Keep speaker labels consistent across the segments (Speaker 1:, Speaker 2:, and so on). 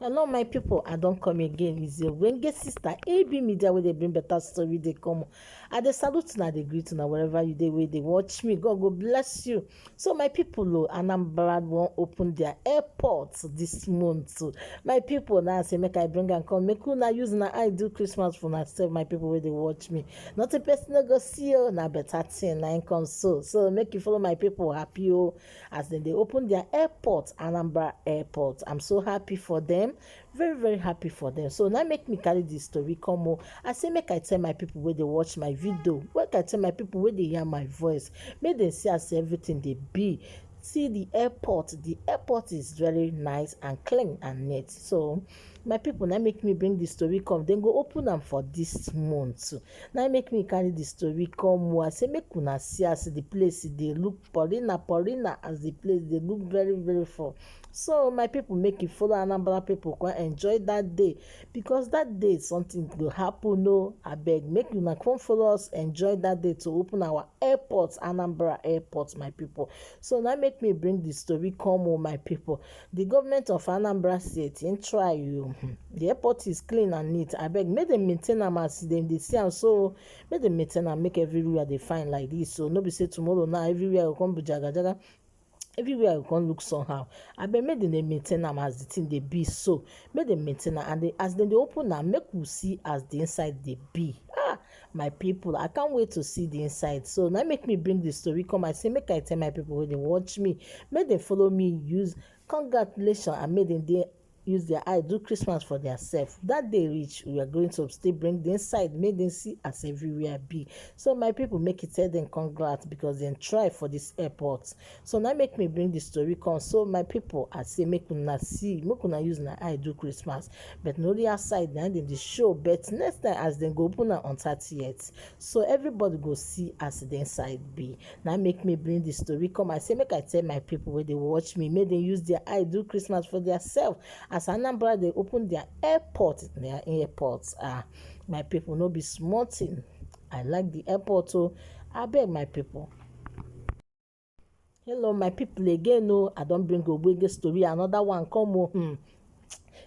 Speaker 1: Hello, my people. I don't come again. It's your Wenge sister, AB Media, where they bring better story. They come. I they salute now, they greet now, wherever you they where they watch me. God go bless you. So, my people, Anambra won't open their airports this month. So, my people now say, make I bring and come. Make una use na I do Christmas for myself, my people, where they watch me. Not a person no go see you, na better thing, na come so. So, make you follow my people happy, as then they open their airport, Anambra Airport. I'm so happy for them. Very happy for them. So now make me carry this story come on. I say make I tell my people where they watch my video, make I tell my people where they hear my voice, make them see as everything they be. See the airport is very nice and clean and neat. So my people now make me bring the story come, then go open them for this month. Now make me carry the story come. I say make una see as the place they look Paulina as the place they look very full. So my people make it follow Anambra people can enjoy that day, because that day something will happen. No, I beg make una come follow us enjoy that day to open our airport, Anambra Airport, my people. So now make me bring the story come on, my people. The government of Anambra State in try you. The airport is clean and neat. I beg make them maintain am as them they see am, so make them maintain am, make everywhere they find like this. So no be say tomorrow now everywhere will come be jaga everywhere you can look somehow. I beg make dem dey maintain am as the thing dey be, so make dem maintain am, and as dem dey open am make we see as the inside dey be. My people, I can't wait to see the inside. So now make me bring the story come. I say make I tell my people when they watch me, make them follow me use congratulations, and make them dey use their eye do Christmas for themselves. That day reach, we are going to still bring the inside, make them see as everywhere be. So my people, make it tell them congrats, because they try for this airport. So now make me bring the story come. So my people, I say make una see, make una use na eye do Christmas, but no the outside now they show. But next time as they go open on 30th, so everybody go see as the inside be. Now make me bring the story come. I say make I tell my people where they watch me, make them use their eye do Christmas for themselves. As Anambra they open their airports. My people, no be small thing. I like the airport, so I beg my people. Hello, my people again. I don't bring a ogbonge story, another one come on.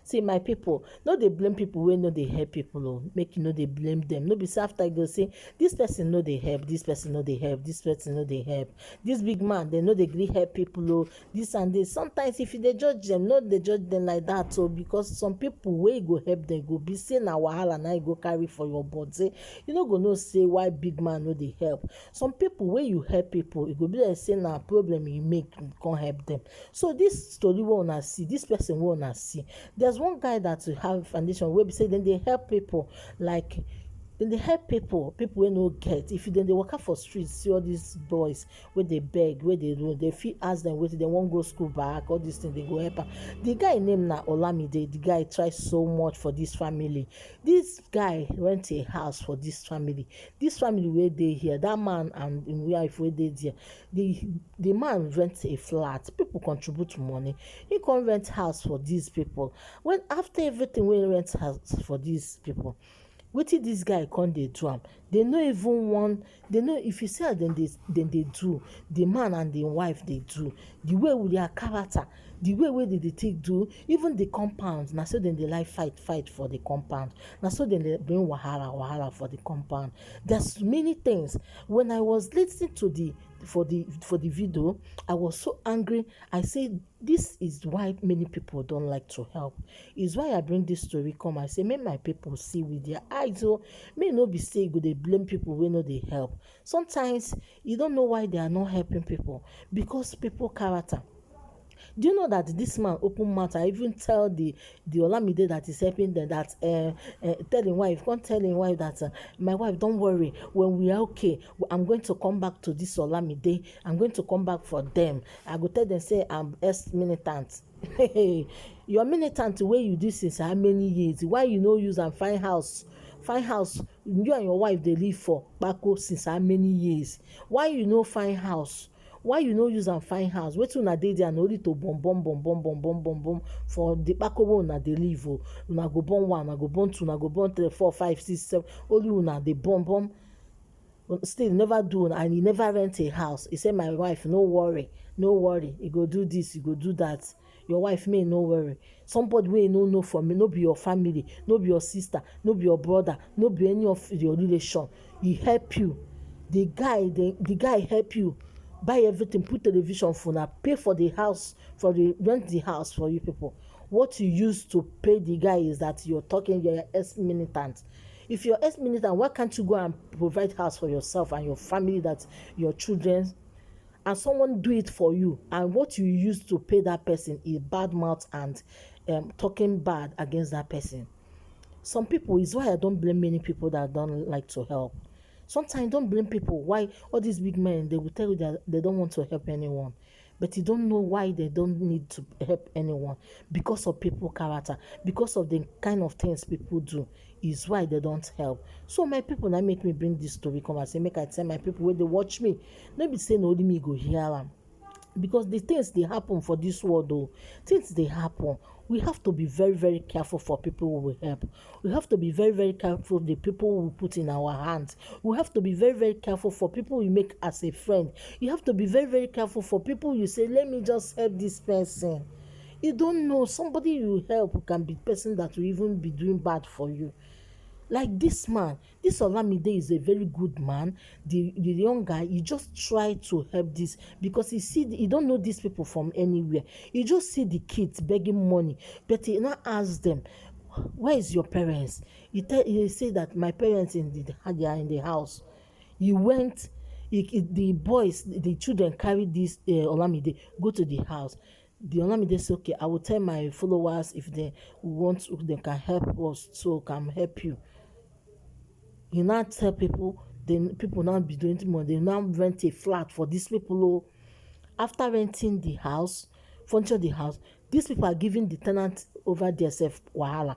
Speaker 1: See, my people, no dey blame people wey no dey help people. Make you no dey blame them. No be say after you go say this person no dey help, this person no dey help, this person no dey help, this big man they no dey gree help people. This and this. Sometimes if you dey judge them, no dey judge them like that. So because some people wey go help them go be say na wahala na you go carry for your body. You no go know say why big man no dey help. Some people wey you help people, it go be like say na problem you make, you can't help them. So this story wey una see, this person wey una see, there's one guy that will have foundation wey be say dem dey help people, like dem dey help people wey no get. If dem dey waka for street see all these boys wey dey beg, wey dey road, they fit ask them wetin dem wan go school back, all these things, they go help am. The guy name na Olamide. The guy try so much for this family. This guy rent a house for this family wey dey here. That man and im wife wey dey there, the man rent a flat, people contribute money, he come rent house for these people. When after everything wey rent house for these people, wetin dis guy come dey do am, they no even wan, they know if you see how dem dey do, the man and the wife dey do, the way with their character, the way wey dem dey take do, even the compound, na so dem dey like fight for the compound, na so dem dey bring wahala for the compound. There's many things. When I was listening to the video, I was so angry. I say this is why many people don't like to help. Is why I bring this story come. I say make my people see with their eyes. So may no be say go dey blame people wey no dey help. Sometimes you don't know why they are not helping people, because people character. Do you know that this man open mouth? I even tell the Olamide that is helping them that tell him wife, can't tell him wife that my wife, don't worry, when we are okay, I'm going to come back to this Olamide. I'm going to come back for them. I go tell them say I'm ex-militant. Your militant wey you do since how many years? Why you no use and find house? You and your wife dey live for Kpako since how many years? Why you no find house? Why you no use and find house? Wetin una dey there na only to bomb for the Kpako wey una dey live. Una go born 1, una go born 2, una go born 3, 4, 5, 6, 7. Only una dey bomb. Still never do, and he never rent a house. He say my wife, no worry, he go do this, he go do that. your wife may no worry. Somebody wey no know from me, no be your family, no be your sister, no be your brother, no be any of your relation, he help you. The guy help you buy everything, put television for una, pay for the house, for the rent the house for you people. What you use to pay the guy is that you're talking, you're ex-militant. If you're ex-militant, why can't you go and provide house for yourself and your family, that your children, and someone do it for you, and what you use to pay that person is bad mouth and talking bad against that person? Some people, is why I don't blame many people that don't like to help. Sometimes don't blame people. Why all these big men, they will tell you that they don't want to help anyone, but you don't know why they don't need to help anyone. Because of people character, because of the kind of things people do, is why they don't help. So my people, now make me bring this story come and say, make I tell my people when they watch me, no be say no only me go hear am, because the things they happen for this world, though, things they happen. We have to be very, very careful for people who will help. We have to be very, very careful of the people we put in our hands. We have to be very, very careful for people you make as a friend. You have to be very, very careful for people you say, let me just help this person. You don't know, somebody you help can be person that will even be doing bad for you. Like this man, this Olamide is a very good man. The young guy, he just try to help this, because he don't know these people from anywhere. He just see the kids begging money, but he not ask them, where is your parents? He say that my parents they are in the house. He went, the boys, the children carried this Olamide, go to the house. The Olamide say, okay, I will tell my followers if they want, they can help us, so can help you. You now tell people, then people now be doing more. They now rent a flat for these people. Oh, after renting the house, furniture the house, these people are giving the tenant over their self wahala.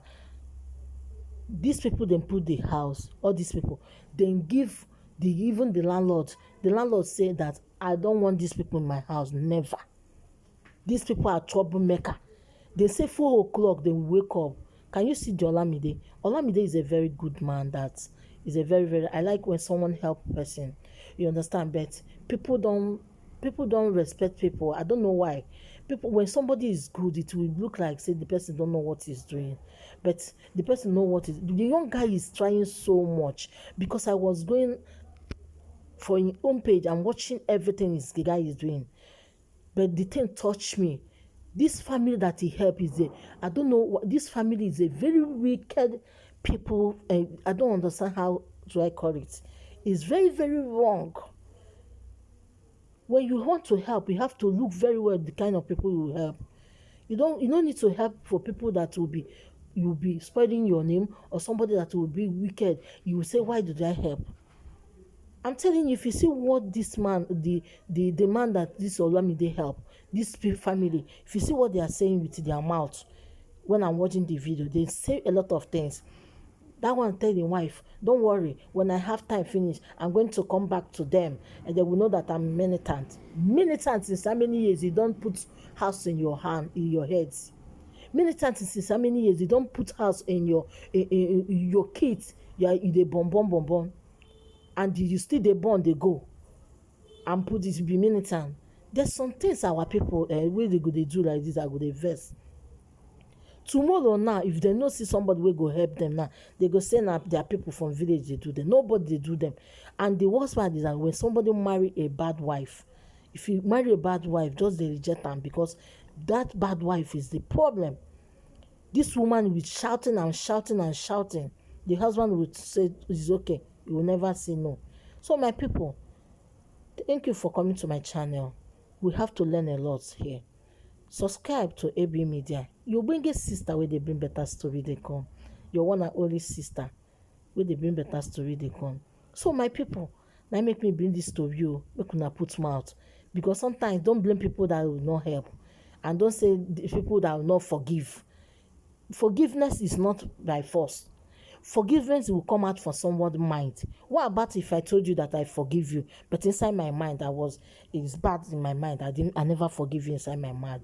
Speaker 1: These people then put the house, all these people then give even the landlord. The landlord say that I don't want these people in my house. Never. These people are troublemaker. They say 4 o'clock they wake up. Can you see the Olamide? Olamide is a very good man. That is a very, very, I like when someone help person. You understand? But people don't respect people. I don't know why. People, when somebody is good, it will look like say the person don't know what he's doing. But the person know what is. The young guy is trying so much, because I was going for his own page and watching everything the guy is doing. But the thing touched me. This family that he helped is I don't know, this family is a very wicked people. I don't understand how do I call it. It's very, very wrong. When you want to help, you have to look very well the kind of people you help. You don't need to help for people that you'll be spoiling your name, or somebody that will be wicked. You will say, why did I help? I'm telling you, if you see what this man, the man that this Olamide help, this family, if you see what they are saying with their mouth, when I'm watching the video, they say a lot of things. That one tell the wife, don't worry, when I have time finish, I'm going to come back to them, and they will know that I'm militant. Militant since how many years? You don't put house in your hand, in your heads. Militant since how many years? You don't put house in your kids. You dey bomb, and you still dey born, they go and put this be militant. There's some things our people wey they go dey do like this, I go dey vex. Tomorrow now, if they no see somebody wey go help them now, they go say na their people from village dey do them. Nobody dey do them. And the worst part is that when somebody marry a bad wife, if you marry a bad wife, just dey reject am, because that bad wife is the problem. This woman will be shouting and shouting and shouting. The husband would say it's okay. He will never say no. So my people, thank you for coming to my channel. We have to learn a lot here. Subscribe to AB Media. You bring a sister where they bring better story they come. Your one and only sister where they bring better story they come. So my people, now make me bring this to you. Make una put mouth. Because sometimes don't blame people that will not help. And don't say the people that will not forgive. Forgiveness is not by force. Forgiveness will come out from someone's mind. What about if I told you that I forgive you, but inside my mind it's bad in my mind. I never forgive you inside my mind,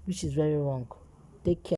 Speaker 1: which is very wrong. Take care.